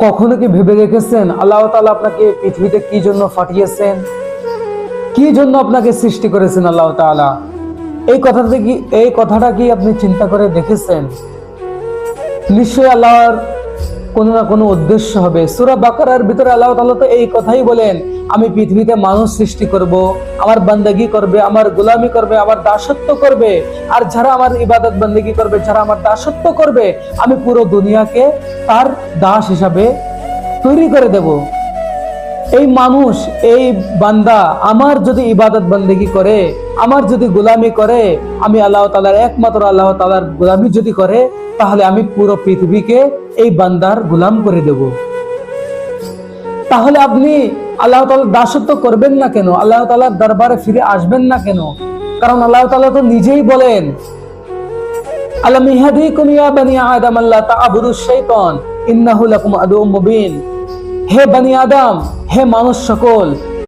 কখনো কি ভেবে দেখেছেন আল্লাহ তাআলা আপনাকে পৃথিবীতে কি জন্য পাঠিয়েছেন, কি জন্য আপনাকে সৃষ্টি করেছেন আল্লাহ তাআলা? এই কথাটা কি আপনি চিন্তা করে দেখেছেন? নিশ্চয়ই আল্লাহর কোনো না কোনো উদ্দেশ্য হবে। সূরা বাকারার ভিতরে আল্লাহ তাআলা তো এই কথাই বলেন, আমি পৃথিবীতে মানুষ সৃষ্টি করব, আমার বান্দাগি করবে, আমার গোলামি করবে, আমার দাসত্ব করবে। আর যারা আমার ইবাদত বান্দাগি করবে, যারা আমার দাসত্ব করবে, আমি পুরো দুনিয়াকে তার দাস হিসাবে তৈরি করে দেব। এই মানুষ, এই বান্দা আমার যদি ইবাদত বন্দেগী করে, আমার যদি গোলামি করে, আমি আল্লাহ তাআলার একমাত্র আল্লাহ তাআলার গোলামি যদি করে, তাহলে আমি পুরো পৃথিবীকে এই বান্দার গোলাম করে দেব। তাহলে আপনি আল্লাহ তাআলার দাসত্ব করবেন না কেন? আল্লাহ তাআলার দরবারে ফিরে আসবেন না কেন? কারণ আল্লাহ তাআলা তো নিজেই বলেন, আলাম ইয়াহদিকুম ইয়া বানি আদম আল্লা তা'বুদুশ শাইতান ইন্নাহু লাকুম আদুউম মুবিন। হে বনি আদম, হে মানুষ সকল,